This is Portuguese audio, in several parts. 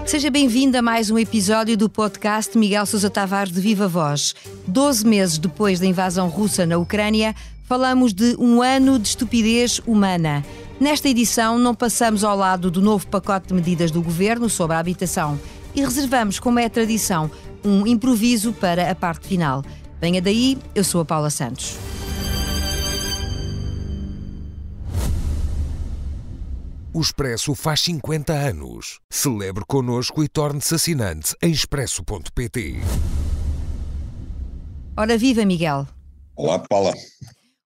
Seja bem-vindo a mais um episódio do podcast Miguel Sousa Tavares de Viva Voz. 12 meses depois da invasão russa na Ucrânia, falamos de um ano de estupidez humana. Nesta edição não passamos ao lado do novo pacote de medidas do Governo sobre a habitação e reservamos, como é a tradição, um improviso para a parte final. Venha daí, eu sou a Paula Santos. O Expresso faz 50 anos. Celebre connosco e torne-se assinante em expresso.pt. Ora viva, Miguel. Olá, Paula.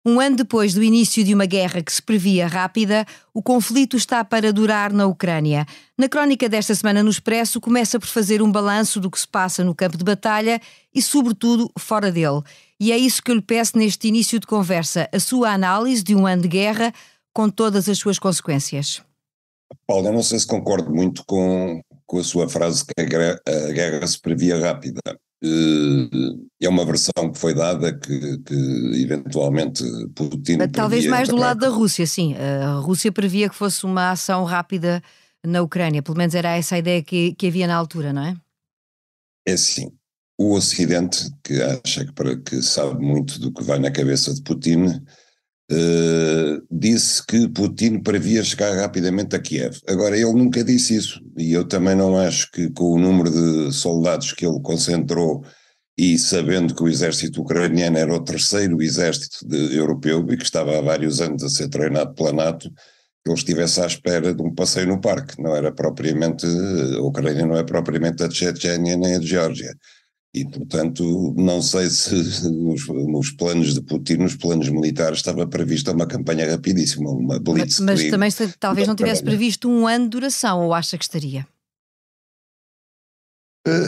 Um ano depois do início de uma guerra que se previa rápida, o conflito está para durar na Ucrânia. Na crónica desta semana no Expresso começa por fazer um balanço do que se passa no campo de batalha e, sobretudo, fora dele. E é isso que eu lhe peço neste início de conversa, a sua análise de um ano de guerra com todas as suas consequências. Paulo, eu não sei se concordo muito com a sua frase que a guerra se previa rápida. É uma versão que foi dada que eventualmente Putin talvez mais do entrar. lado da Rússia, sim. A Rússia previa que fosse uma ação rápida na Ucrânia. Pelo menos era essa a ideia que havia na altura, não é? É assim, o Ocidente, que acha que sabe muito do que vai na cabeça de Putin, disse que Putin previa chegar rapidamente a Kiev. Agora, ele nunca disse isso, e eu também não acho que com o número de soldados que ele concentrou e sabendo que o exército ucraniano era o terceiro exército europeu e que estava há vários anos a ser treinado pela NATO, ele estivesse à espera de um passeio no parque. Não era propriamente, a Ucrânia não é propriamente a Chechênia nem a Geórgia. E, portanto, não sei se nos planos de Putin, nos planos militares, estava prevista uma campanha rapidíssima, uma blitzkrieg. Mas também talvez não tivesse previsto um ano de duração, ou acha que estaria?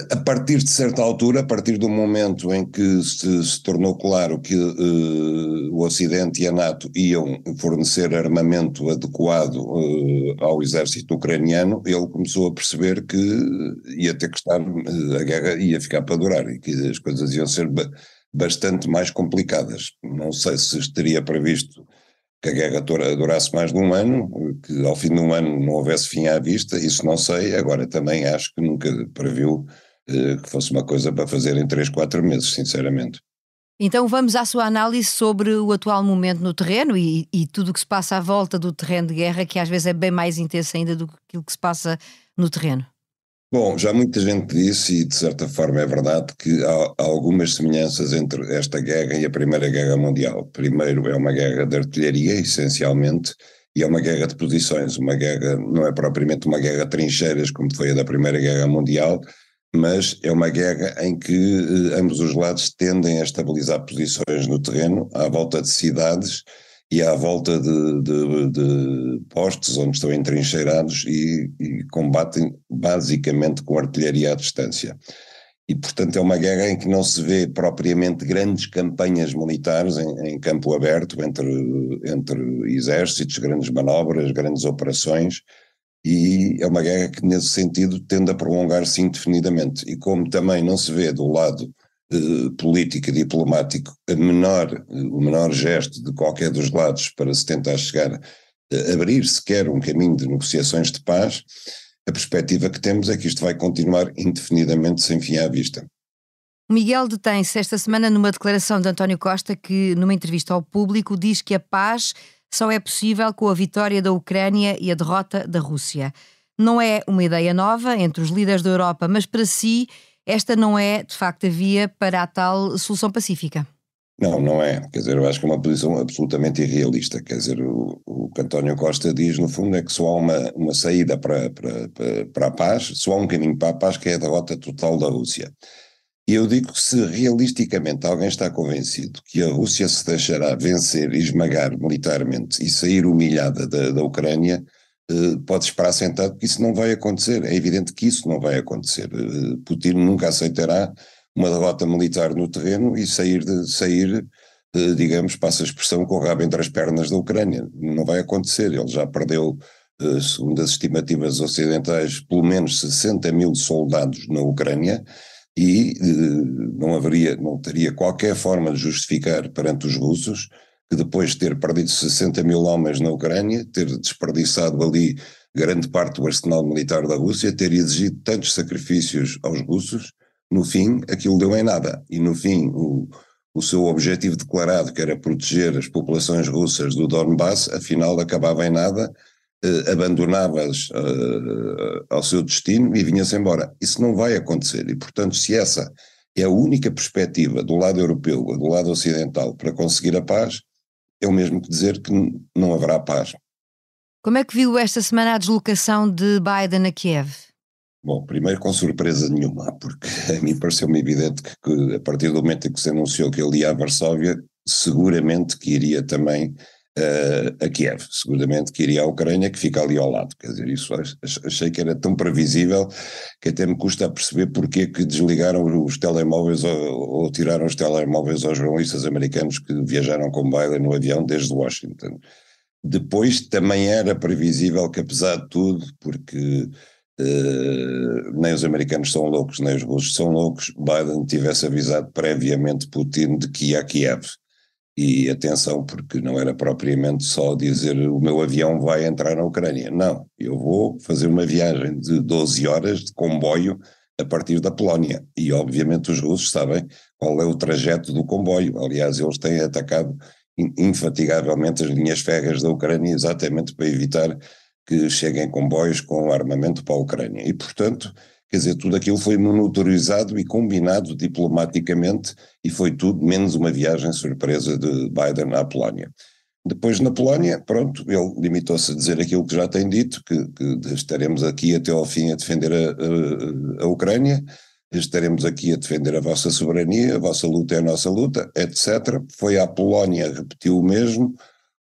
A partir de certa altura, a partir do momento em que se tornou claro que o Ocidente e a NATO iam fornecer armamento adequado ao exército ucraniano, ele começou a perceber que ia ter que estar, a guerra ia ficar para durar e que as coisas iam ser bastante mais complicadas. Não sei se teria previsto que a guerra durasse mais de um ano, que ao fim de um ano não houvesse fim à vista, isso não sei. Agora também acho que nunca previu que fosse uma coisa para fazer em 3, 4 meses, sinceramente. Então vamos à sua análise sobre o atual momento no terreno e tudo o que se passa à volta do terreno de guerra, que às vezes é bem mais intenso ainda do que aquilo que se passa no terreno. Bom, já muita gente disse, e de certa forma é verdade, que há algumas semelhanças entre esta guerra e a Primeira Guerra Mundial. Primeiro, é uma guerra de artilharia, essencialmente, e é uma guerra de posições. Uma guerra, não é propriamente uma guerra de trincheiras, como foi a da Primeira Guerra Mundial, mas é uma guerra em que ambos os lados tendem a estabilizar posições no terreno, à volta de cidades e à volta de postos onde estão entrincheirados e combatem basicamente com artilharia à distância. E, portanto, é uma guerra em que não se vê propriamente grandes campanhas militares em campo aberto, entre exércitos, grandes manobras, grandes operações, e é uma guerra que, nesse sentido, tende a prolongar-se indefinidamente. E como também não se vê do lado político e diplomático o menor gesto de qualquer dos lados para se tentar chegar a abrir sequer um caminho de negociações de paz, a perspectiva que temos é que isto vai continuar indefinidamente sem fim à vista. Miguel detém-se esta semana numa declaração de António Costa que, numa entrevista ao Público, diz que a paz só é possível com a vitória da Ucrânia e a derrota da Rússia. Não é uma ideia nova entre os líderes da Europa, mas para si esta não é, de facto, a via para a tal solução pacífica. Não, não é. Quer dizer, eu acho que é uma posição absolutamente irrealista. Quer dizer, o que António Costa diz, no fundo, é que só há uma saída para a paz, só há um caminho para a paz, que é a derrota total da Rússia. E eu digo que se realisticamente alguém está convencido que a Rússia se deixará vencer e esmagar militarmente e sair humilhada da Ucrânia, pode esperar sentado que isso não vai acontecer. É evidente que isso não vai acontecer. Putin nunca aceitará uma derrota militar no terreno e sair, digamos, passa a expressão, com o rabo entre as pernas da Ucrânia. Não vai acontecer. Ele já perdeu, segundo as estimativas ocidentais, pelo menos 60 mil soldados na Ucrânia, e não teria qualquer forma de justificar perante os russos que depois de ter perdido 60 mil homens na Ucrânia, ter desperdiçado ali grande parte do arsenal militar da Rússia, ter exigido tantos sacrifícios aos russos, no fim aquilo deu em nada. E no fim o seu objetivo declarado, que era proteger as populações russas do Donbass, afinal acabava em nada, abandonava-as ao seu destino e vinha-se embora. Isso não vai acontecer e, portanto, se essa é a única perspectiva do lado europeu, do lado ocidental, para conseguir a paz, é o mesmo que dizer que não haverá paz. Como é que viu esta semana a deslocação de Biden a Kiev? Bom, primeiro com surpresa nenhuma, porque a mim pareceu-me evidente que a partir do momento em que se anunciou que ele ia a Varsóvia, seguramente que iria também a Kiev, seguramente que iria à Ucrânia, que fica ali ao lado. Quer dizer, isso achei que era tão previsível que até me custa perceber porque é que desligaram os telemóveis ou tiraram os telemóveis aos jornalistas americanos que viajaram com Biden no avião desde Washington. Depois também era previsível que, apesar de tudo, porque nem os americanos são loucos, nem os russos são loucos, Biden tivesse avisado previamente Putin de que ia a Kiev. E atenção, porque não era propriamente só dizer o meu avião vai entrar na Ucrânia. Não, eu vou fazer uma viagem de 12 horas de comboio a partir da Polónia. E obviamente os russos sabem qual é o trajeto do comboio. Aliás, eles têm atacado infatigavelmente as linhas férreas da Ucrânia exatamente para evitar que cheguem comboios com armamento para a Ucrânia. E, portanto, quer dizer, tudo aquilo foi monitorizado e combinado diplomaticamente e foi tudo menos uma viagem surpresa de Biden à Polónia. Depois na Polónia, pronto, ele limitou-se a dizer aquilo que já tem dito, que estaremos aqui até ao fim a defender a Ucrânia, estaremos aqui a defender a vossa soberania, a vossa luta é a nossa luta, etc. Foi à Polónia, repetiu o mesmo.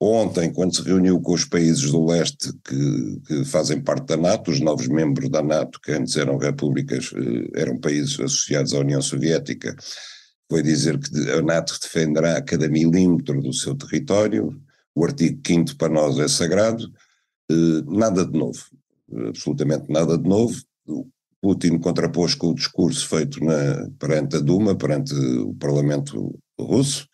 Ontem, quando se reuniu com os países do leste que fazem parte da NATO, os novos membros da NATO, que antes eram repúblicas, eram países associados à União Soviética, foi dizer que a NATO defenderá cada milímetro do seu território, o artigo 5º para nós é sagrado, nada de novo, absolutamente nada de novo. O Putin contrapôs com o discurso feito perante a Duma, perante o Parlamento russo.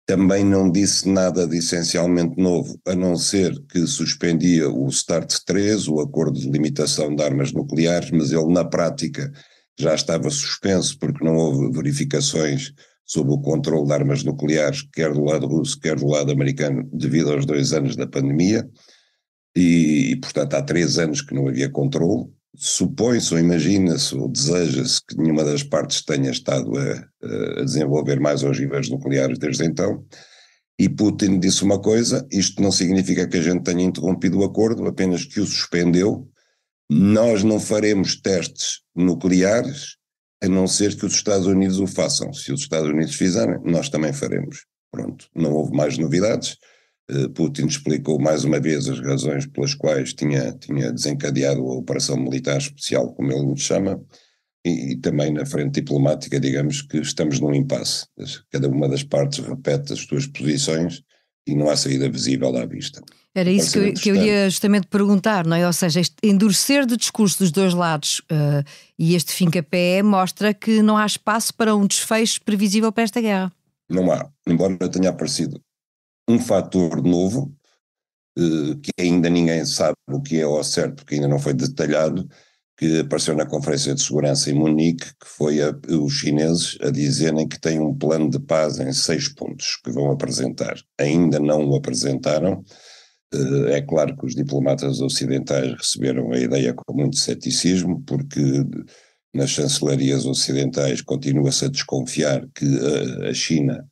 Também não disse nada de essencialmente novo, a não ser que suspendia o START 3, o acordo de limitação de armas nucleares, mas ele na prática já estava suspenso porque não houve verificações sobre o controle de armas nucleares, quer do lado russo, quer do lado americano, devido aos 2 anos da pandemia, e portanto há 3 anos que não havia controle. Supõe-se ou imagina-se ou deseja-se que nenhuma das partes tenha estado a desenvolver mais ogivas nucleares desde então, e Putin disse uma coisa: isto não significa que a gente tenha interrompido o acordo, apenas que o suspendeu. Nós não faremos testes nucleares a não ser que os Estados Unidos o façam. Se os Estados Unidos fizerem, nós também faremos. Pronto, não houve mais novidades. Putin explicou mais uma vez as razões pelas quais tinha desencadeado a operação militar especial, como ele nos chama, e também na frente diplomática, digamos que estamos num impasse. Cada uma das partes repete as suas posições e não há saída visível à vista. Era isso que eu ia justamente perguntar, não é? Ou seja, este endurecer do discurso dos dois lados e este fim-a-pé mostra que não há espaço para um desfecho previsível para esta guerra. Não há, embora tenha aparecido um fator novo, que ainda ninguém sabe o que é ao certo, porque ainda não foi detalhado, que apareceu na Conferência de Segurança em Munique, que foi os chineses a dizerem que têm um plano de paz em 6 pontos que vão apresentar. Ainda não o apresentaram. É claro que os diplomatas ocidentais receberam a ideia com muito ceticismo, porque nas chancelarias ocidentais continua-se a desconfiar que a China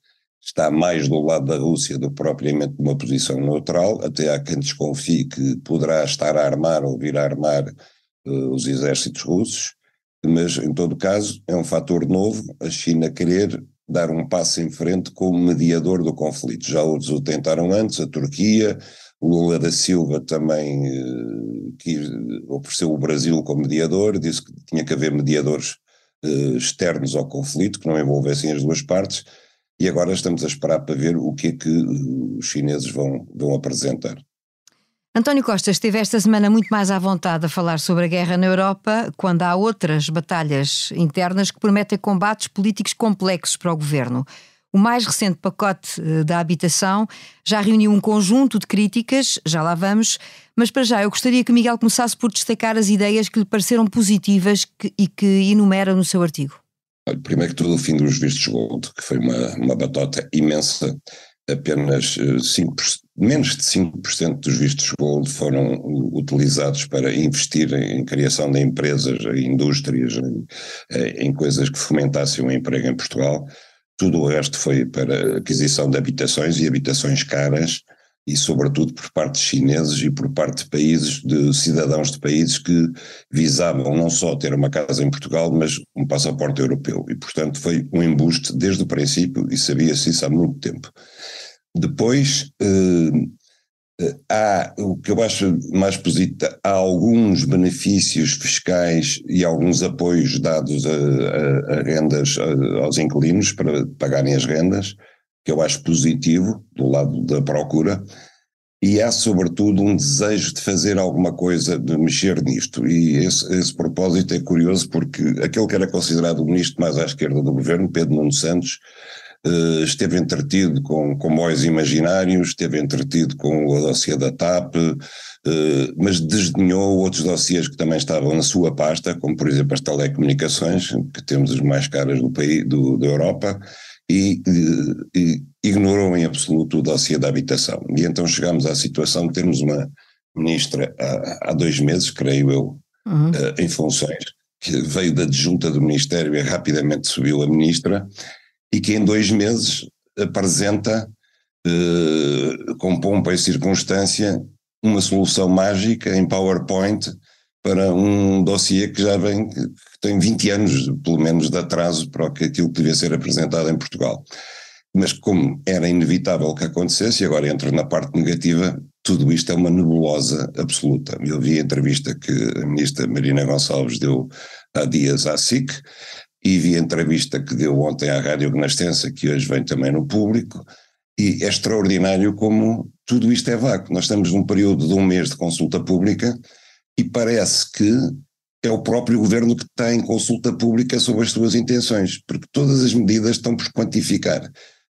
está mais do lado da Rússia do que propriamente numa posição neutral. Até há quem desconfie que poderá estar a armar ou vir a armar os exércitos russos, mas em todo caso é um fator novo a China querer dar um passo em frente como mediador do conflito. Já outros o tentaram antes, a Turquia, o Lula da Silva também ofereceu o Brasil como mediador, disse que tinha que haver mediadores externos ao conflito, que não envolvessem as duas partes. E agora estamos a esperar para ver o que é que os chineses vão apresentar. António Costa esteve esta semana muito mais à vontade a falar sobre a guerra na Europa, quando há outras batalhas internas que prometem combates políticos complexos para o governo. O mais recente pacote da habitação já reuniu um conjunto de críticas, já lá vamos, mas para já eu gostaria que Miguel começasse por destacar as ideias que lhe pareceram positivas e que enumera no seu artigo. Primeiro que tudo, o fim dos vistos gold, que foi uma batota imensa. Apenas menos de 5% dos vistos gold foram utilizados para investir em criação de empresas, em indústrias, em coisas que fomentassem o emprego em Portugal. Tudo o resto foi para aquisição de habitações e habitações caras, e sobretudo por parte de chineses e por parte de países, de cidadãos de países que visavam não só ter uma casa em Portugal, mas um passaporte europeu. E, portanto, foi um embuste desde o princípio e sabia-se isso há muito tempo. Depois, há o que eu acho mais positivo, há alguns benefícios fiscais e alguns apoios dados a rendas aos inquilinos para pagarem as rendas, que eu acho positivo do lado da procura, e há sobretudo um desejo de fazer alguma coisa, de mexer nisto, e esse propósito é curioso porque aquele que era considerado o ministro mais à esquerda do governo, Pedro Nuno Santos, esteve entretido com comboios imaginários, esteve entretido com o dossiê da TAP, mas desdenhou outros dossiês que também estavam na sua pasta, como por exemplo as telecomunicações, que temos as mais caras do país, da Europa, e ignorou em absoluto o dossiê da habitação. E então chegámos à situação de termos uma ministra há 2 meses, creio eu, em funções, que veio da adjunta do Ministério e rapidamente subiu a ministra, e que em 2 meses apresenta, com pompa e circunstância, uma solução mágica em PowerPoint para um dossiê que já vem, que tem 20 anos, pelo menos, de atraso para aquilo que devia ser apresentado em Portugal. Mas como era inevitável que acontecesse, e agora entro na parte negativa, tudo isto é uma nebulosa absoluta. Eu vi a entrevista que a ministra Marina Gonçalves deu há dias à SIC, e vi a entrevista que deu ontem à Rádio Renascença, que hoje vem também no Público, e é extraordinário como tudo isto é vácuo. Nós estamos num período de 1 mês de consulta pública e parece que é o próprio governo que está em consulta pública sobre as suas intenções, porque todas as medidas estão por quantificar,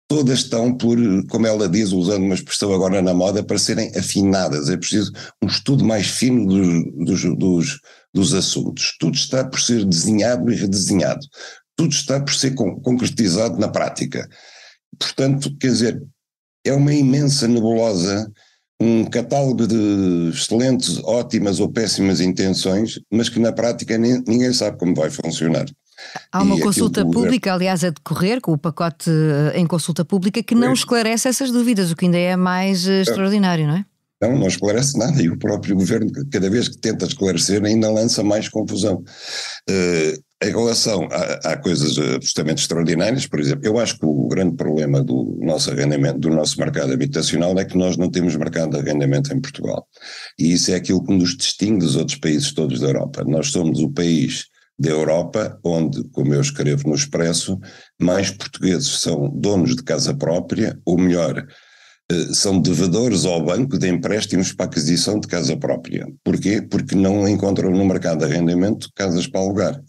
todas estão por, como ela diz, usando uma expressão agora na moda, para serem afinadas. É preciso um estudo mais fino dos assuntos. Tudo está por ser desenhado e redesenhado. Tudo está por ser concretizado na prática. Portanto, quer dizer, é uma imensa nebulosa, um catálogo de excelentes, ótimas ou péssimas intenções, mas que na prática ninguém sabe como vai funcionar. Há uma consulta pública, aliás, a decorrer, com o pacote em consulta pública, que não esclarece essas dúvidas, o que ainda é mais extraordinário, não é? Não esclarece nada, e o próprio governo, cada vez que tenta esclarecer, ainda lança mais confusão. Em relação a coisas absolutamente extraordinárias, por exemplo, eu acho que o grande problema do nosso arrendamento, do nosso mercado habitacional, é que nós não temos mercado de arrendamento em Portugal. E isso é aquilo que nos distingue dos outros países todos da Europa. Nós somos o país da Europa onde, como eu escrevo no Expresso, mais portugueses são donos de casa própria, ou melhor, são devedores ao banco de empréstimos para aquisição de casa própria. Porquê? Porque não encontram no mercado de arrendamento casas para alugar.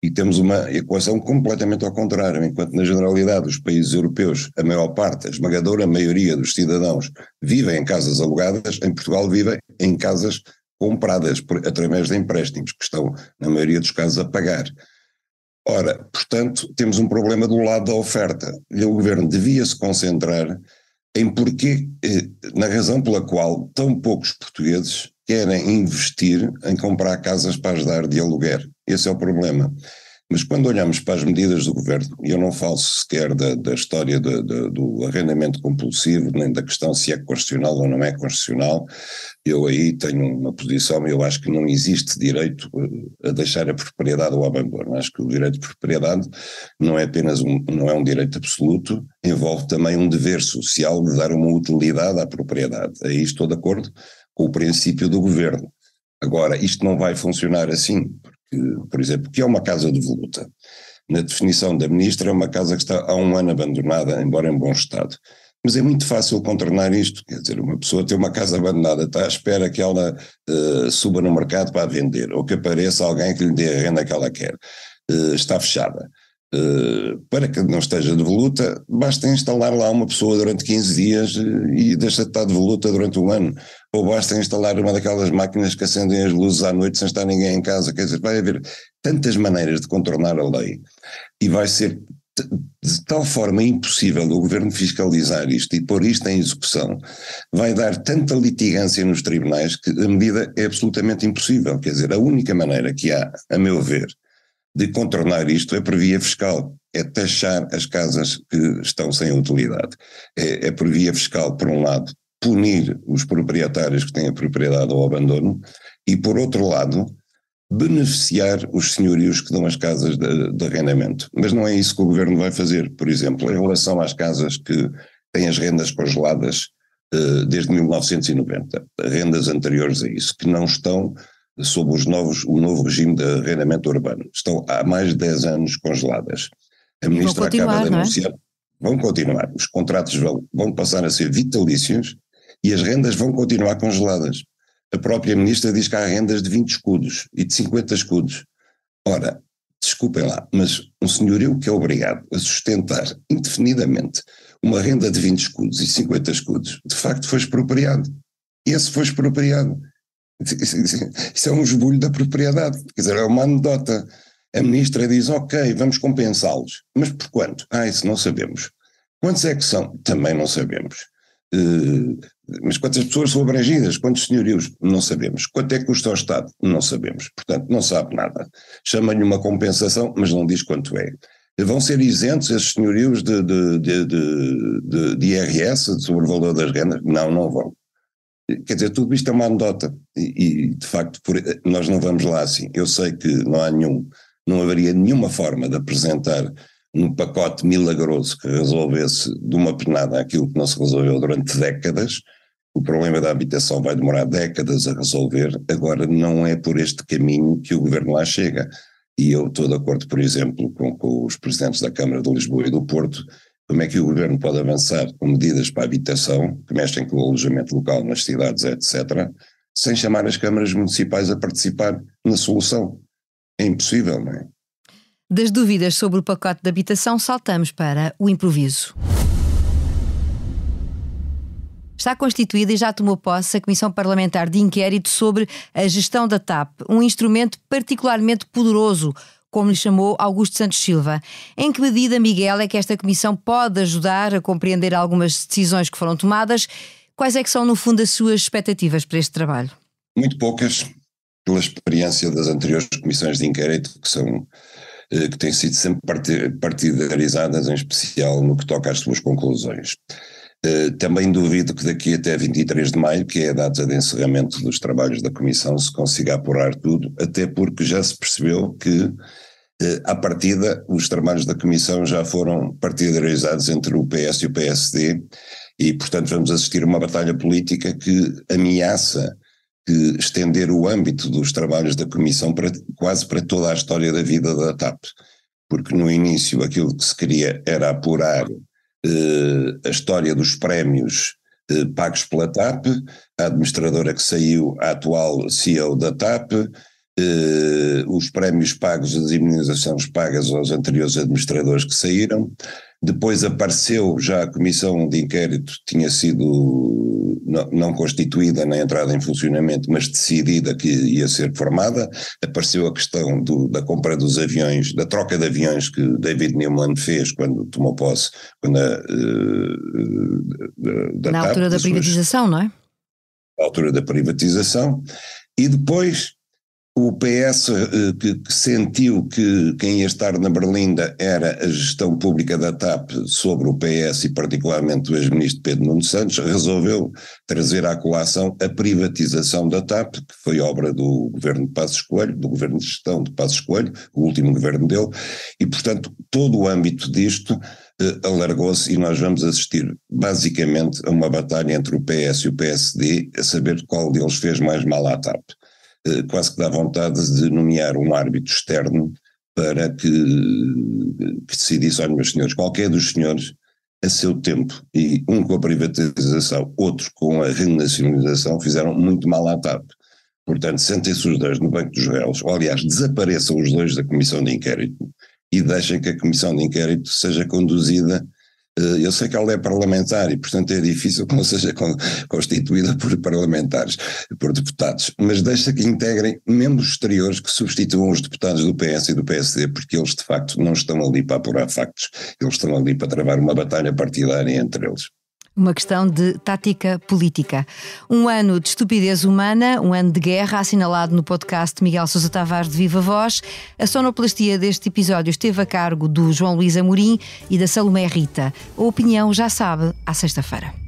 E temos uma equação completamente ao contrário, enquanto na generalidade dos países europeus, a maior parte, a esmagadora maioria dos cidadãos vivem em casas alugadas, em Portugal vivem em casas compradas através de empréstimos, que estão, na maioria dos casos, a pagar. Ora, portanto, temos um problema do lado da oferta, e o governo devia se concentrar em porquê, na razão pela qual tão poucos portugueses querem investir em comprar casas para as dar de aluguer. Esse é o problema. Mas quando olhamos para as medidas do governo, e eu não falo sequer da história do arrendamento compulsivo, nem da questão se é constitucional ou não é constitucional, eu aí tenho uma posição, eu acho que não existe direito a deixar a propriedade ao abandono. Acho que o direito de propriedade não é apenas não é um direito absoluto, envolve também um dever social de dar uma utilidade à propriedade. Aí estou de acordo com o princípio do governo. Agora, isto não vai funcionar assim, porque, por exemplo, o que é uma casa devoluta? Na definição da ministra, é uma casa que está há 1 ano abandonada, embora em bom estado. Mas é muito fácil contornar isto, quer dizer, uma pessoa tem uma casa abandonada, está à espera que ela suba no mercado para a vender, ou que apareça alguém que lhe dê a renda que ela quer, está fechada. Para que não esteja devoluta, basta instalar lá uma pessoa durante 15 dias e deixa de estar devoluta durante um ano. Ou basta instalar uma daquelas máquinas que acendem as luzes à noite sem estar ninguém em casa. Quer dizer, vai haver tantas maneiras de contornar a lei e vai ser de tal forma impossível o governo fiscalizar isto e pôr isto em execução, vai dar tanta litigância nos tribunais que a medida é absolutamente impossível. Quer dizer, a única maneira que há, a meu ver, de contornar isto é por via fiscal, é taxar as casas que estão sem utilidade. É por via fiscal, por um lado, punir os proprietários que têm a propriedade ao abandono e, por outro lado, beneficiar os senhorios que dão as casas de arrendamento. Mas não é isso que o governo vai fazer. Por exemplo, em relação às casas que têm as rendas congeladas desde 1990, rendas anteriores a isso, que não estão sob o novo regime de arrendamento urbano. Estão há mais de 10 anos congeladas. A ministra acaba de anunciar, vão continuar, os contratos vão passar a ser vitalícios e as rendas vão continuar congeladas. A própria ministra diz que há rendas de 20 escudos e de 50 escudos. Ora, desculpem lá, mas um senhorio que é obrigado a sustentar indefinidamente uma renda de 20 escudos e 50 escudos, de facto foi expropriado. E esse foi expropriado. Isso é um esbulho da propriedade, quer dizer, é uma anedota. A ministra diz, ok, vamos compensá-los, mas por quanto? Isso não sabemos. Quantos é que são? Também não sabemos. Mas quantas pessoas são abrangidas? Quantos senhorios? Não sabemos. Quanto é que custa ao Estado? Não sabemos. Portanto, não sabe nada. Chama-lhe uma compensação, mas não diz quanto é. Vão ser isentos esses senhorios de IRS, sobre o valor das rendas? Não vão. Quer dizer, tudo isto é uma anedota e de facto nós não vamos lá assim. Eu sei que não haveria nenhuma forma de apresentar um pacote milagroso que resolvesse de uma penada aquilo que não se resolveu durante décadas. O problema da habitação vai demorar décadas a resolver, agora não é por este caminho que o governo lá chega. E eu estou de acordo, por exemplo, com os presidentes da Câmara de Lisboa e do Porto. Como é que o governo pode avançar com medidas para a habitação, que mexem com o alojamento local nas cidades, etc., sem chamar as câmaras municipais a participar na solução? É impossível, não é? Das dúvidas sobre o pacote de habitação, saltamos para o improviso. Está constituída e já tomou posse a Comissão Parlamentar de Inquérito sobre a gestão da TAP, um instrumento particularmente poderoso, como lhe chamou Augusto Santos Silva. Em que medida, Miguel, é que esta comissão pode ajudar a compreender algumas decisões que foram tomadas? Quais é que são, no fundo, as suas expectativas para este trabalho? Muito poucas, pela experiência das anteriores comissões de inquérito, que têm sido sempre partidarizadas, em especial no que toca às suas conclusões. Também duvido que daqui até 23 de maio, que é a data de encerramento dos trabalhos da Comissão, se consiga apurar tudo, até porque já se percebeu que, à partida, os trabalhos da Comissão já foram partidarizados entre o PS e o PSD e, portanto, vamos assistir a uma batalha política que ameaça estender o âmbito dos trabalhos da Comissão quase para toda a história da vida da TAP, porque no início aquilo que se queria era apurar a história dos prémios pagos pela TAP, a administradora que saiu, a atual CEO da TAP, os prémios pagos, as indemnizações pagas aos anteriores administradores que saíram. Depois apareceu já a comissão de inquérito, tinha sido não constituída na entrada em funcionamento, mas decidida que ia ser formada. Apareceu a questão da compra dos aviões, da troca de aviões que David Neumann fez quando tomou posse, na altura da privatização, não é? Na altura da privatização. E depois o PS que sentiu que quem ia estar na berlinda era a gestão pública da TAP sobre o PS e particularmente o ex-ministro Pedro Nuno Santos, resolveu trazer à colação a privatização da TAP, que foi obra do governo de Passos Coelho, do governo de gestão de Passos Coelho, o último governo dele, e portanto todo o âmbito disto alargou-se e nós vamos assistir basicamente a uma batalha entre o PS e o PSD a saber qual deles fez mais mal à TAP. Quase que dá vontade de nomear um árbitro externo para que decidisse, olha, meus senhores, qualquer dos senhores a seu tempo, e um com a privatização, outro com a renacionalização, fizeram muito mal à TAP. Portanto, sentem-se os dois no banco dos réus, ou aliás, desapareçam os dois da comissão de inquérito, e deixem que a comissão de inquérito seja conduzida. Eu sei que ela é parlamentar e, portanto, é difícil que não seja constituída por parlamentares, por deputados, mas deixa que integrem membros exteriores que substituam os deputados do PS e do PSD, porque eles, de facto, não estão ali para apurar factos, eles estão ali para travar uma batalha partidária entre eles. Uma questão de tática política. Um ano de estupidez humana, um ano de guerra, assinalado no podcast Miguel Sousa Tavares de Viva Voz. A sonoplastia deste episódio esteve a cargo do João Luís Amorim e da Salomé Rita. A opinião já sabe, à sexta-feira.